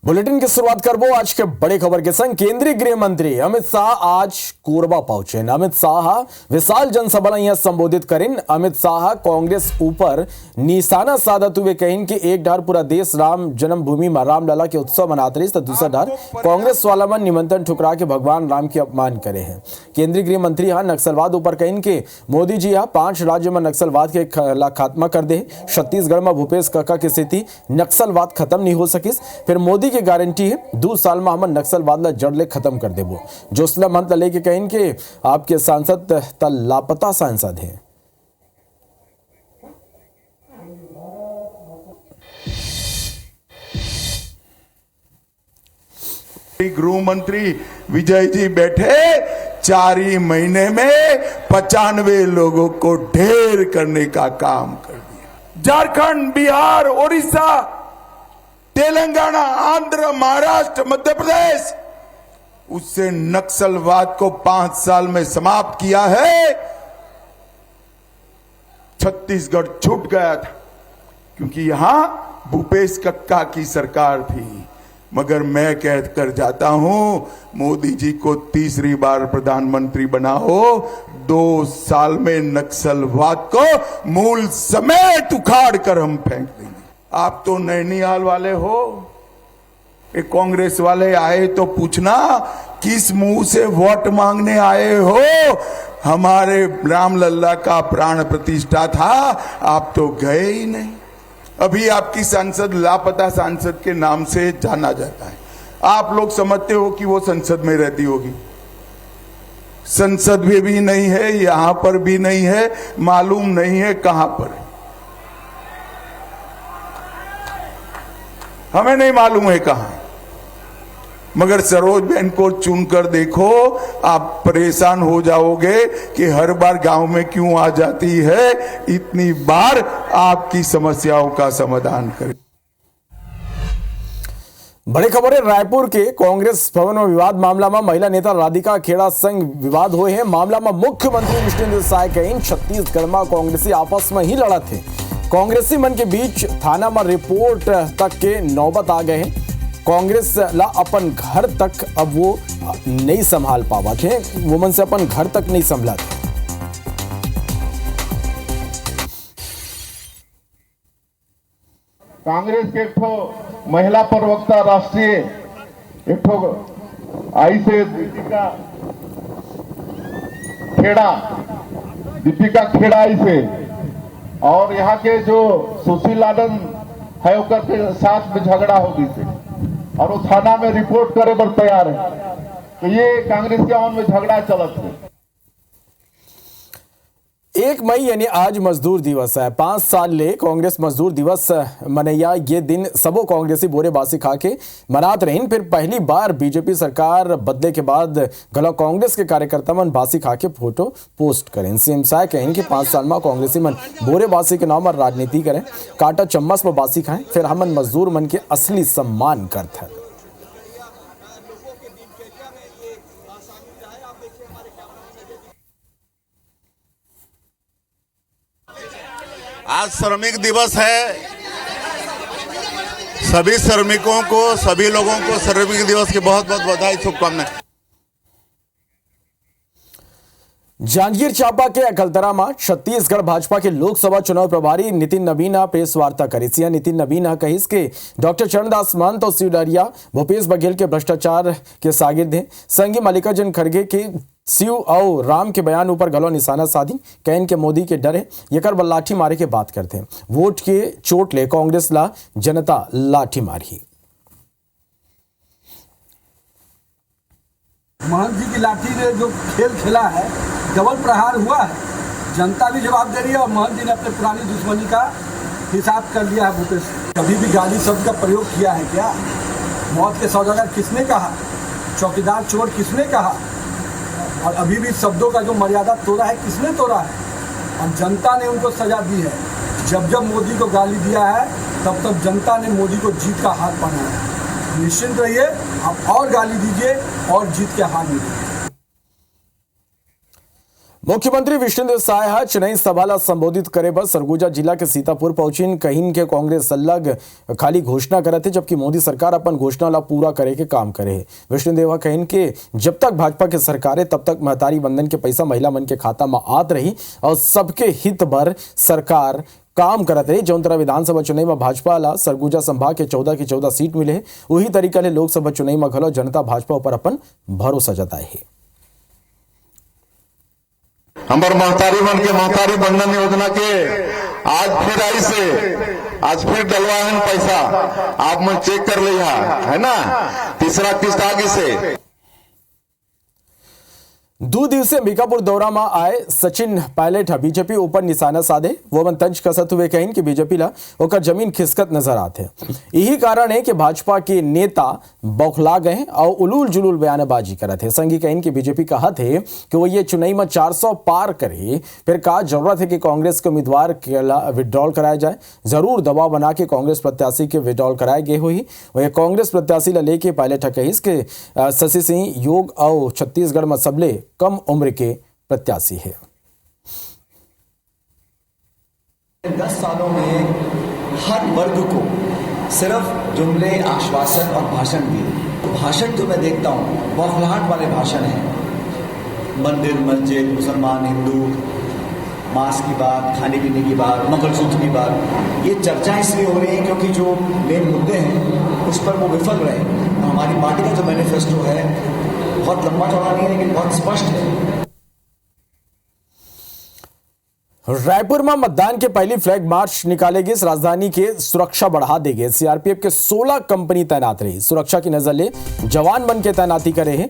Bulletin की शुरुआत करबो आज के बड़े खबर के संग। केंद्रीय गृह मंत्री अमित शाह आज कोरबा पहुंचे। अमित शाह विशाल जनसभा यहाँ संबोधित करें। अमित शाह कांग्रेस ऊपर निशाना साधत हुए कहें कि एक ढार पूरा देश राम जन्मभूमि में रामलला के उत्सव मनाते रही तो दूसरा ढार कांग्रेस वाला मन निमंत्रण ठुकरा के भगवान राम के अपमान करे हैं। केंद्रीय गृह मंत्री यहाँ नक्सलवाद ऊपर कहें कि मोदी जी यहाँ 5 राज्यों में नक्सलवाद के खात्मा कर दे। छत्तीसगढ़ में भूपेश काका की स्थिति नक्सलवाद खत्म नहीं हो सकी। फिर मोदी की गारंटी है 2 साल में हम नक्सलवाद जड़ ले खत्म कर देबो। जोसला मंत लेके कहें कि आपके सांसद तल लापता सांसद हैं। गृह मंत्री विजय जी बैठे 4 ही महीने में 95 लोगों को ढेर करने का काम कर दिया। झारखंड, बिहार, उड़ीसा, तेलंगाना, आंध्र, महाराष्ट्र, मध्य प्रदेश, उससे नक्सलवाद को 5 साल में समाप्त किया है। छत्तीसगढ़ छूट गया था क्योंकि यहां भूपेश कक्का की सरकार थी। मगर मैं कह कर जाता हूं, मोदी जी को तीसरी बार प्रधानमंत्री बनाओ, 2 साल में नक्सलवाद को मूल समेत उखाड़ कर हम फेंक देंगे। आप तो नैनीताल वाले हो, एक कांग्रेस वाले आए तो पूछना किस मुंह से वोट मांगने आए हो। हमारे रामलला का प्राण प्रतिष्ठा था, आप तो गए ही नहीं। अभी आपकी सांसद लापता सांसद के नाम से जाना जाता है। आप लोग समझते हो कि वो संसद में रहती होगी। संसद में भी नहीं है, यहां पर भी नहीं है, मालूम नहीं है कहां पर है। हमें नहीं मालूम है कहां। मगर सरोज बहन को चुनकर देखो, आप परेशान हो जाओगे कि हर बार गांव में क्यों आ जाती है। इतनी बार आपकी समस्याओं का समाधान करें। बड़ी खबर है रायपुर के कांग्रेस भवन में विवाद मामला में महिला नेता राधिका खेड़ा संग विवाद हुए हैं। मामला में मुख्यमंत्री विष्णुदेव साय कहीं छत्तीसगढ़ में कांग्रेसी आपस में ही लड़ा थे। कांग्रेसी मन के बीच थाना में रिपोर्ट तक के नौबत आ गए हैं। कांग्रेस ला अपन घर तक अब वो नहीं संभाल पावा थे, वुमन से अपन घर तक नहीं संभला थे। कांग्रेस के एक महिला प्रवक्ता राष्ट्रीय एक आई से दीपिका खेड़ा आई से, और यहाँ के जो सुशील आनंद है उनके के साथ में झगड़ा हो गई थी और वो थाना में रिपोर्ट करे पर तैयार है। तो ये कांग्रेस के आवन में झगड़ा चलत है। 1 मई यानी आज मजदूर दिवस है। 5 साल ले कांग्रेस मजदूर दिवस मनैया। ये दिन सबो कांग्रेसी बोरे बासी खा के मनात रहीन। फिर पहली बार बीजेपी सरकार बदले के बाद गला कांग्रेस के कार्यकर्ता मन बासी खा के फोटो पोस्ट करें। सीएम साहब कहें कि 5 साल में कांग्रेसी मन बोरे बासी के नाम पर राजनीति करें, काटा चम्मच में बासी खाएं, फिर हमन मजदूर मन के असली सम्मान करते हैं। आज श्रमिक दिवस है। सभी श्रमिकों को, सभी लोगों को श्रमिक दिवस की बहुत बहुत बधाई, शुभकामनाएं। जांजगीर चांपा के अकलतरा में छत्तीसगढ़ भाजपा के लोकसभा चुनाव प्रभारी नितिन नवीन प्रेस वार्ता करी। नितिन नवीन कहिस के डॉक्टर चरणदास महंत और शिवडरिया भूपेश बघेल के भ्रष्टाचार के शागिर्द हैं। संगी मल्लिकार्जुन खड़गे के शिव और राम के बयान ऊपर गलो निशाना साधी। कहन के मोदी के डर है, येकर बल लाठी मारे के बात करते हैं। वोट के चोट ले कांग्रेस ला जनता लाठी मारी। महंत जी की लाठी ने जो खेल खेला है, डबल प्रहार हुआ है। जनता भी जवाब दे रही है और महंत जी ने अपने पुरानी दुश्मनी का हिसाब कर लिया है। भूपेश कभी भी गाली शब्द का प्रयोग किया है क्या? मौत के सौदागर किसने कहा? चौकीदार चोर किसने कहा? और अभी भी शब्दों का जो मर्यादा तोड़ा है किसने तोड़ा है? और जनता ने उनको सजा दी है। जब जब मोदी को गाली दिया है तब तब जनता ने मोदी को जीत का हाथ पहनाया है। निश्चिंत रहिए, आप और गाली दीजिए और जीत के हाथ मिलेंगे। मुख्यमंत्री विष्णुदेव साय चेन्नई सभा संबोधित करे बस सरगुजा जिला के सीतापुर पहुंची कहीं के कांग्रेस अलग खाली घोषणा करे थे जबकि मोदी सरकार अपन घोषणा ला पूरा करे के काम करे। विष्णुदेव कहीं के जब तक भाजपा के सरकार है तब तक महतारी बंधन के पैसा महिला मन के खाता में आत रही और सबके हित भर सरकार काम करत रही। जौन तरह विधानसभा चुनाव में भाजपा ला सरगुजा संभाग के 14 की 14 सीट मिले वही तरीका ले लोकसभा चुनाव में घलो जनता भाजपा पर अपन भरोसा जताए है। हमार महतारी मन के महतारी बंधन योजना के आज फिर आई से आज फिर डलवा है पैसा आप मन चेक कर लिया है ना। तीसरा किस्त आगे से 2 दिवसीय अंबिकापुर दौरा में आए सचिन पायलट बीजेपी ऊपर निशाना साधे वो मन तंज कसत हुए कहीं कि बीजेपी ला ओकर जमीन खिसकत नजर आते। यही कारण है कि भाजपा के नेता बौखला गए और उलूल जुलूल बयानबाजी करते। संगी कहीं कि बीजेपी कहा थे कि वो ये चुनाव में 400 पार करे फिर कहा जरूरत है कि कांग्रेस के उम्मीदवार के विड्रॉल कराया जाए। जरूर दबाव बना के कांग्रेस प्रत्याशी के विड्रॉल कराए गए हुई वह कांग्रेस प्रत्याशी ला लेके पायलट कहिस के शशि सिंह योग और छत्तीसगढ़ में सबले कम उम्र के प्रत्याशी है। 10 सालों में हर वर्ग को सिर्फ जुमले आश्वासन और भाषण दिए। भाषण जो मैं देखता हूँ बौखलाहट वाले भाषण हैं। मंदिर मस्जिद मुसलमान हिंदू मांस की बात खाने पीने की बात मंगलसूत्र की बात ये चर्चा इसलिए हो रही है क्योंकि जो मेन मुद्दे हैं उस पर वो विफल रहे। हमारी पार्टी का जो मैनिफेस्टो है बहुत लंबा चौड़ा नहीं है लेकिन बहुत स्पष्ट है। रायपुर में मतदान के पहली फ्लैग मार्च निकालेगी। इस राजधानी के सुरक्षा बढ़ा देगी। सीआरपीएफ के 16 कंपनी तैनात रही। सुरक्षा की नजर ले जवान बन के तैनाती करे हैं।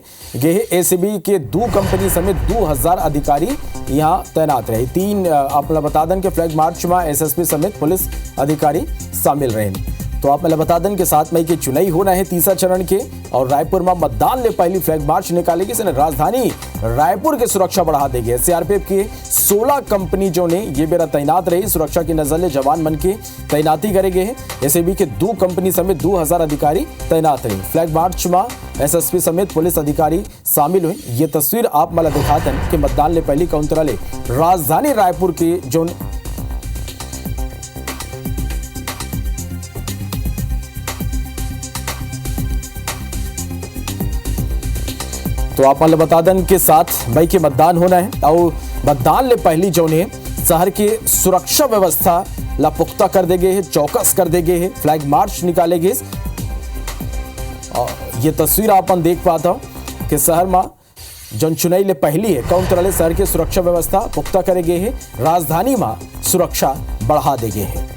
एसीबी के 2 कंपनी समेत 2000 अधिकारी यहां तैनात रहे। 3 आप बता दें कि फ्लैग मार्च में एसएसपी समेत पुलिस अधिकारी शामिल रहे। तो आप मतलब बता दें कि 7 मई के चुनाव होना है तीसरा चरण के और रायपुर में मतदान ले पहली फ्लैग मार्च निकालेगी। राजधानी रायपुर की सुरक्षा बढ़ा देगी। सीआरपीएफ के 16 कंपनी जो ने ये बेरा तैनात रही। सुरक्षा की नजर ले जवान मन के तैनाती करेंगे हैं। एसीबी के 2 कंपनी समेत 2000 अधिकारी तैनात रही। फ्लैग मार्च में एसएसपी समेत पुलिस अधिकारी शामिल हुए। ये तस्वीर आप मला दिखाते हैं कि मतदान ले पहली काउंटर ले राजधानी रायपुर के जो तो आप मतलब बता दें कि 7 मई के मतदान होना है और मतदान ले पहली जो ने शहर के सुरक्षा व्यवस्था ला पुख्ता कर देंगे है चौकस कर देंगे है। फ्लैग मार्च निकालेंगे और ये तस्वीर आप देख पाता हो कि शहर में जन चुनाई ले पहली है काउंटर वाले शहर के सुरक्षा व्यवस्था पुख्ता करेंगे है। राजधानी में सुरक्षा बढ़ा देंगे है।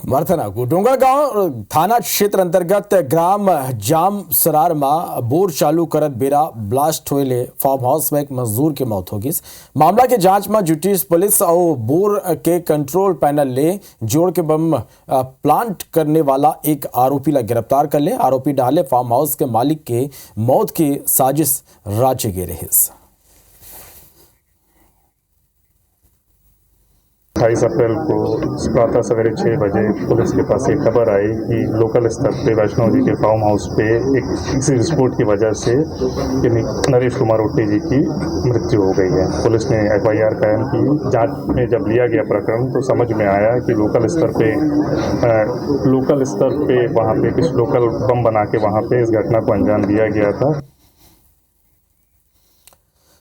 डोंगरगांव थाना क्षेत्र अंतर्गत ग्राम जाम सरार में बोर चालू करत बेरा ब्लास्ट होले फार्म हाउस में एक मजदूर के मौत हो गई। मामला के जांच में जुटी पुलिस और बोर के कंट्रोल पैनल ले जोड़ के बम प्लांट करने वाला एक आरोपी ला गिरफ्तार कर ले। आरोपी डाले फार्म हाउस के मालिक के मौत की साजिश राचे गे रहे। 28 अप्रैल को प्रातः सवेरे 6 बजे पुलिस के पास एक खबर आई कि लोकल स्तर पे वैष्णो जी के फार्म हाउस पे एक किसी विस्फोट की वजह से नरेश कुमार ओटे जी की मृत्यु हो गई है। पुलिस ने FIR कायम की। जांच में जब लिया गया प्रकरण तो समझ में आया कि लोकल स्तर पे वहाँ पे कुछ लोकल बम बना के वहाँ पे इस घटना को अंजाम दिया गया था।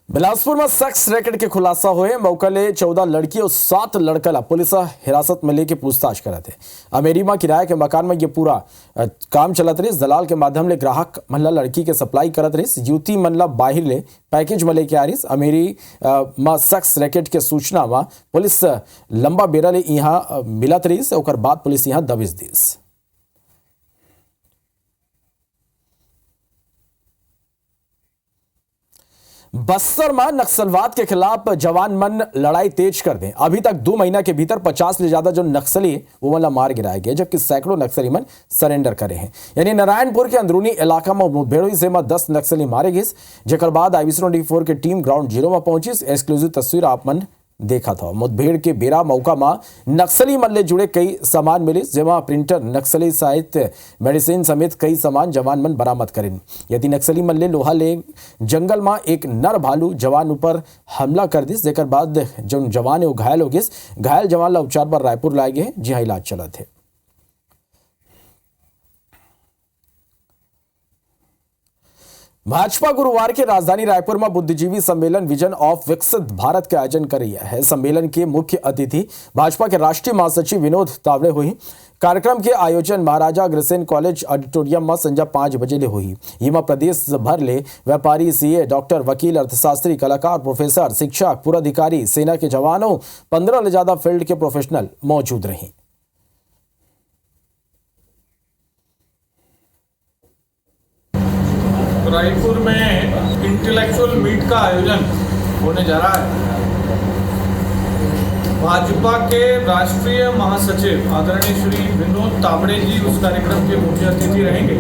बिलासपुर में सेक्स रैकेट के खुलासा हुए। मौका ले 14 लड़की और 7 लड़का ला पुलिस हिरासत में लेके पूछताछ करे थे। अमेरिमा किराए के मकान में ये पूरा काम चलत रही। दलाल के माध्यम ले ग्राहक मनला लड़की के सप्लाई करत रही। युवती मनला बाहर ले पैकेज में लेके आ रही। अमेरी में सेक्स रैकेट के सूचना में पुलिस लंबा बेरा ले यहाँ मिलत रही। ओकर बाद पुलिस यहाँ दबिश दी। बस्तर में नक्सलवाद के खिलाफ जवान मन लड़ाई तेज कर दें। अभी तक 2 महीना के भीतर 50 से ज्यादा जो नक्सली वो वाला मार गिराए गए जबकि सैकड़ों नक्सली मन सरेंडर करे हैं। यानी नारायणपुर के अंदरूनी इलाका में मुठभेड़ों से 10 नक्सली मारे गए। जेकर बाद IBC 24 की टीम ग्राउंड जीरो में पहुंची। एक्सक्लूसिव तस्वीर आप मन देखा था। मुठभेड़ के बेरा मौका में नक्सली मन ले जुड़े कई सामान मिले, जेमा प्रिंटर, नक्सली साहित्य, मेडिसिन समेत कई सामान जवान मन बरामद करें। यदि नक्सली मन ले लोहा ले जंगल में एक नर भालू जवान ऊपर हमला कर दिस, जेकर बाद जो जवान है वो घायल हो गिस। घायल जवान ला उपचार पर रायपुर लाए गए, जी हाँ इलाज चला थे। भाजपा गुरुवार के राजधानी रायपुर में बुद्धिजीवी सम्मेलन विजन ऑफ विकसित भारत के आयोजन कर रही है। सम्मेलन के मुख्य अतिथि भाजपा के राष्ट्रीय महासचिव विनोद तावड़े हुई। कार्यक्रम के आयोजन महाराजा अग्रसेन कॉलेज ऑडिटोरियम में संजा 5 बजे ले हुई। इमा प्रदेश भर ले व्यापारी, सीए, डॉक्टर, वकील, अर्थशास्त्री, कलाकार, प्रोफेसर, शिक्षक, पुराधिकारी, सेना के जवानों, 15 से ज्यादा फील्ड के प्रोफेशनल मौजूद रहे। रायपुर में इंटेलेक्चुअल मीट का आयोजन होने जा रहा है। भाजपा के राष्ट्रीय महासचिव आदरणीय श्री विनोद तावड़े जी उस कार्यक्रम के मुख्य अतिथि रहेंगे।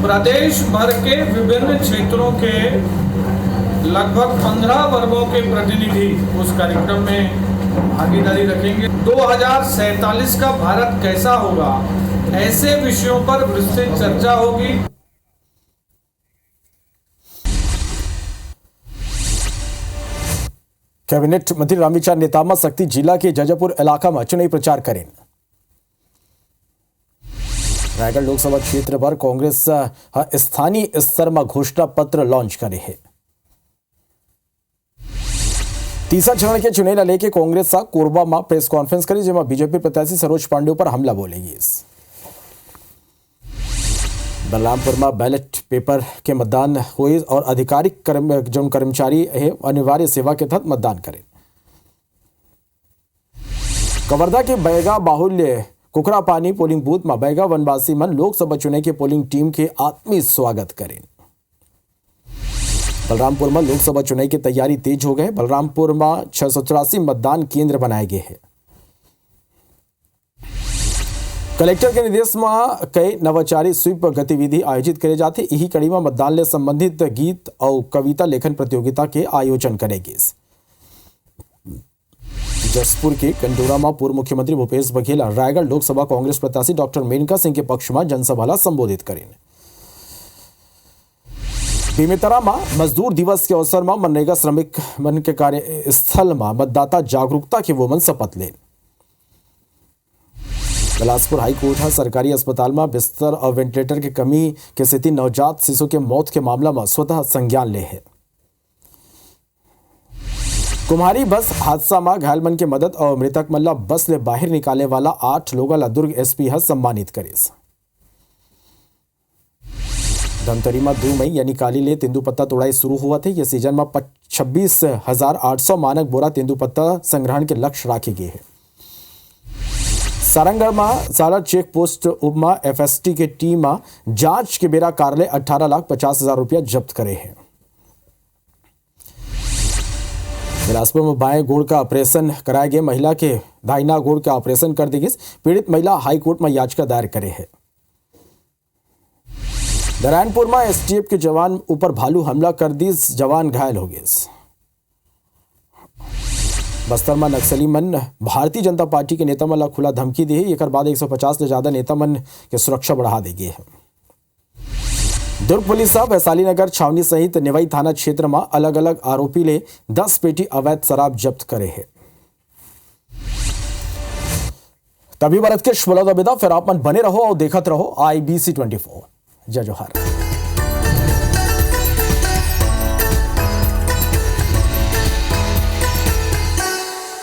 प्रदेश भर के विभिन्न क्षेत्रों के लगभग 15 वर्गों के प्रतिनिधि उस कार्यक्रम में भागीदारी रखेंगे। 2047 का भारत कैसा होगा, ऐसे विषयों पर विस्तृत चर्चा होगी। कैबिनेट मंत्री रामविचार नेतामा शक्ति जिला के जजापुर इलाका में चुनावी प्रचार करें। रायगढ़ लोकसभा क्षेत्र पर कांग्रेस स्थानीय स्तर में घोषणा पत्र लॉन्च करे है। तीसरा चरण के चुनाव लेके कांग्रेस कोरबा में प्रेस कॉन्फ्रेंस करी, जेमा बीजेपी प्रत्याशी सरोज पांडे पर हमला बोलेगी। बलरामपुर में बैलेट पेपर के मतदान हुए और अधिकारिक जो कर्मचारी है अनिवार्य सेवा के तहत मतदान करें। कवर्धा के बैगा बाहुल्य कुकरा पानी पोलिंग बूथ में बैगा वनवासी मन लोकसभा चुनाव के पोलिंग टीम के आत्मीय स्वागत करें। बलरामपुर में लोकसभा चुनाव की तैयारी तेज हो गए। बलरामपुर में 684 मतदान केंद्र बनाए गए हैं। कलेक्टर के निर्देश में कई नवाचारी स्वीप गतिविधि आयोजित करे जाते। यही कड़ी में मतदान ले संबंधित गीत और कविता लेखन प्रतियोगिता के आयोजन करेगी। जसपुर के कंडोरा में पूर्व मुख्यमंत्री भूपेश बघेल रायगढ़ लोकसभा कांग्रेस प्रत्याशी डॉक्टर मेनका सिंह के पक्ष में जनसभा संबोधित करें। बेमेतरा में मजदूर दिवस के अवसर में मनरेगा श्रमिक मन के कार्य स्थल में मतदाता जागरूकता के वोमन शपथ लें। बिलासपुर हाईकोर्ट सरकारी अस्पताल में बिस्तर और वेंटिलेटर की कमी के स्थिति नवजात शिशु के मौत के मामला में स्वतः संज्ञान ले है। कुम्हारी बस हादसा में घायल मन के मदद और मृतक मल्ला बस ले बाहर निकाले वाला 8 लोगों ला दुर्ग एसपी सम्मानित करे। धमतरी में 2 मई यानी काली ले तेंदुपत्ता तोड़ाई शुरू हुआ थे। यह सीजन में 26,800 मानक बोरा तेंदुपत्ता संग्रहण के लक्ष्य रखे गए हैं। सारंगढ़ में सारा चेक पोस्ट उपमा एफएसटी के टीम जांच के बेरा कार्यालय 18,50,000 रुपया जब्त करे हैं। बिलासपुर में बाएं गोड़ का ऑपरेशन कराए गए महिला के दाहिना गोड़ का ऑपरेशन कर दी गई। पीड़ित महिला हाईकोर्ट में याचिका दायर करे है। नारायणपुर में एसटीएफ के जवान ऊपर भालू हमला कर दी, जवान घायल हो गए। बस्तर में नक्सली मन भारतीय जनता पार्टी के नेता मन ला खुला धमकी दी है। एक बाद 150 से ज्यादा नेता मन के सुरक्षा बढ़ा दी गई है। दुर्ग पुलिस वैशाली नगर छावनी सहित निवाई थाना क्षेत्र में अलग अलग आरोपी ले 10 पेटी अवैध शराब जब्त करे है। तभी भारत के शुभला फिर आप मन बने रहो और देखत रहो IBC 24। जय जोहार।